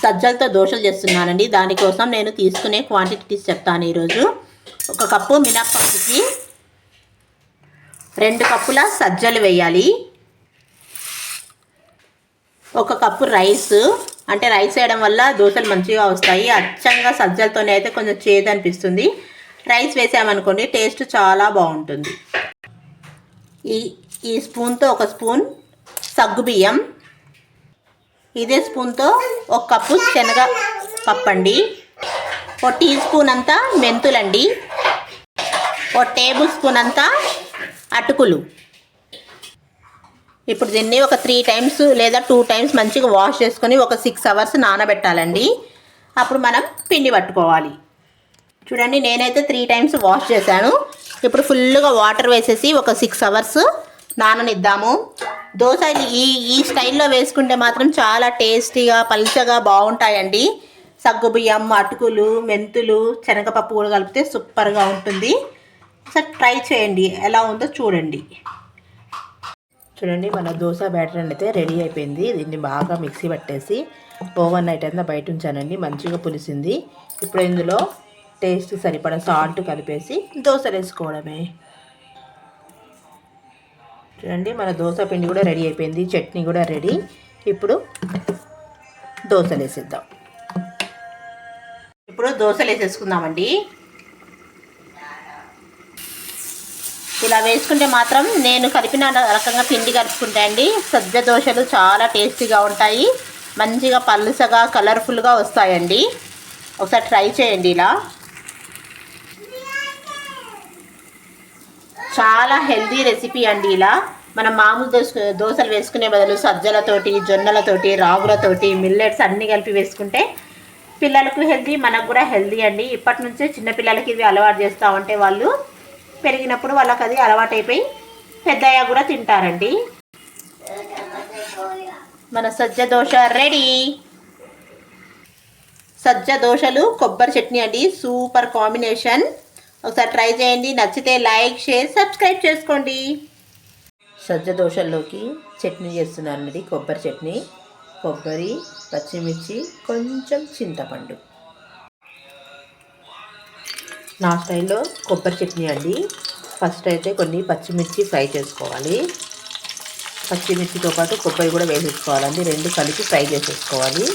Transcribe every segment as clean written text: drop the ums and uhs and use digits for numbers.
సజ్జలతో దోశలు చేస్తున్నానండి. దానికోసం నేను తీసుకునే క్వాంటిటీస్ చెప్తాను. ఈరోజు 1 కప్పు మినప్పప్పుకి 2 కప్పుల సజ్జలు వేయాలి. 1 కప్పు రైస్, అంటే రైస్ వేయడం వల్ల దోశలు మంచిగా వస్తాయి. అచ్చంగా సజ్జలతోనే అయితే కొంచెం చేదు అనిపిస్తుంది. రైస్ వేసామనుకోండి టేస్ట్ చాలా బాగుంటుంది. ఈ స్పూన్తో 1 స్పూన్ సగ్గుబియ్యం, ఇదే స్పూన్తో 1 కప్పు శనగ పప్పు అండి, 1 టీ స్పూన్ అంతా మెంతులండి, 1 టేబుల్ స్పూన్ అంతా అటుకులు. ఇప్పుడు దీన్ని ఒక 3 టైమ్స్ లేదా 2 టైమ్స్ మంచిగా వాష్ చేసుకొని ఒక 6 అవర్స్ నానబెట్టాలండి. అప్పుడు మనం పిండి పట్టుకోవాలి. చూడండి, నేనైతే 3 టైమ్స్ వాష్ చేశాను. ఇప్పుడు ఫుల్గా వాటర్ వేసేసి ఒక 6 అవర్స్ నాననిద్దాము. దోశ ఈ స్టైల్లో వేసుకుంటే మాత్రం చాలా టేస్టీగా పల్చగా బాగుంటాయండి. సగ్గుబియ్యం, అటుకులు, మెంతులు, శనగపప్పు కూడా కలిపితే సూపర్గా ఉంటుంది. ఒకసారి ట్రై చేయండి, ఎలా ఉందో చూడండి. చూడండి, మన దోశ బ్యాటర్ అయితే రెడీ అయిపోయింది. దీన్ని బాగా మిక్సీ పట్టేసి ఓవర్ నైట్ అంతా బయట ఉంచానండి. మంచిగా పులిసింది. ఇప్పుడు ఇందులో టేస్ట్ సరిపడా సాల్ట్ కలిపేసి దోశలు వేసుకోవడమే. చూడండి, మన దోశ పిండి కూడా రెడీ అయిపోయింది. చట్నీ కూడా రెడీ. ఇప్పుడు దోశలు వేసేద్దాం. ఇప్పుడు దోశలు వేసేసుకుందామండి. ఇలా వేసుకుంటే మాత్రం నేను కలిపిన రకంగా పిండి కలుపుకుంటా అండి. సజ్జ దోశలు చాలా టేస్టీగా ఉంటాయి. మంచిగా పలుసగా కలర్ఫుల్గా వస్తాయండి. ఒకసారి ట్రై చేయండి. ఇలా చాలా హెల్తీ రెసిపీ అండి. ఇలా మనం మామూలు దోశలు వేసుకునే బదులు సజ్జలతోటి, జొన్నలతోటి, రాగులతోటి, మిల్లెట్స్ అన్నీ కలిపి వేసుకుంటే పిల్లలకు హెల్తీ, మనకు కూడా హెల్తీ అండి. ఇప్పటి నుంచే చిన్నపిల్లలకి ఇవి అలవాటు చేస్తూ ఉంటే వాళ్ళు పెరిగినప్పుడు వాళ్ళకి అది అలవాటైపోయి పెద్దయ్యా కూడా తింటారండి. మన సజ్జ దోశ రెడీ. సజ్జ దోశలు కొబ్బరి చట్నీ అండి, సూపర్ కాంబినేషన్. ఒకసారి ట్రై చేయండి. నచ్చితే లైక్, షేర్, సబ్స్క్రైబ్ చేసుకోండి. సజ్జ దోశల్లోకి చట్నీ చేస్తున్నానండి. కొబ్బరి చట్నీ, కొబ్బరి, పచ్చిమిర్చి, కొంచెం చింతపండు. నా స్టైల్లో కొబ్బరి చట్నీ అండి. ఫస్ట్ అయితే కొన్ని పచ్చిమిర్చి ఫ్రై చేసుకోవాలి. పచ్చిమిర్చితో పాటు కొబ్బరి కూడా వేసేసుకోవాలండి. 2 కలిపి ఫ్రై చేసేసుకోవాలి.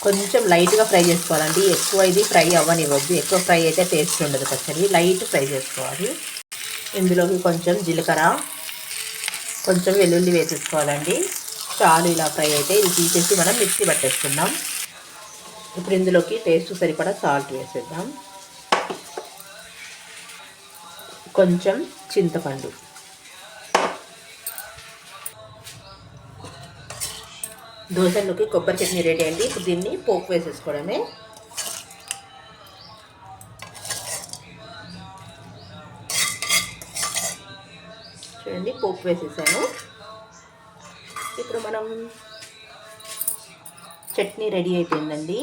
కొంచెం లైట్గా ఫ్రై చేసుకోవాలండి. ఎక్కువ ఇది ఫ్రై అవ్వనివ్వద్దు. ఎక్కువ ఫ్రై అయితే టేస్ట్ ఉండదు పచ్చడి. లైట్ ఫ్రై చేసుకోవాలి. ఇందులోకి కొంచెం జీలకర్ర, కొంచెం వెల్లుల్లి వేసేసుకోవాలండి. చాలు ఇలా ఫ్రై అయితే. ఇది తీసేసి మనం మిక్సీ పట్టేసుకుందాం. ఇప్పుడు ఇందులోకి టేస్ట్ సరిపడా సాల్ట్ వేసేద్దాం. కొంచెం చింతపండు, దోశల్లోకి కొబ్బరి చట్నీ రెడీ అండి. ఇప్పుడు దీన్ని పోపు వేసేసుకోవడమే. చూడండి, పోపు వేసేసాను. ఇప్పుడు మనం చట్నీ రెడీ అయిపోయిందండి.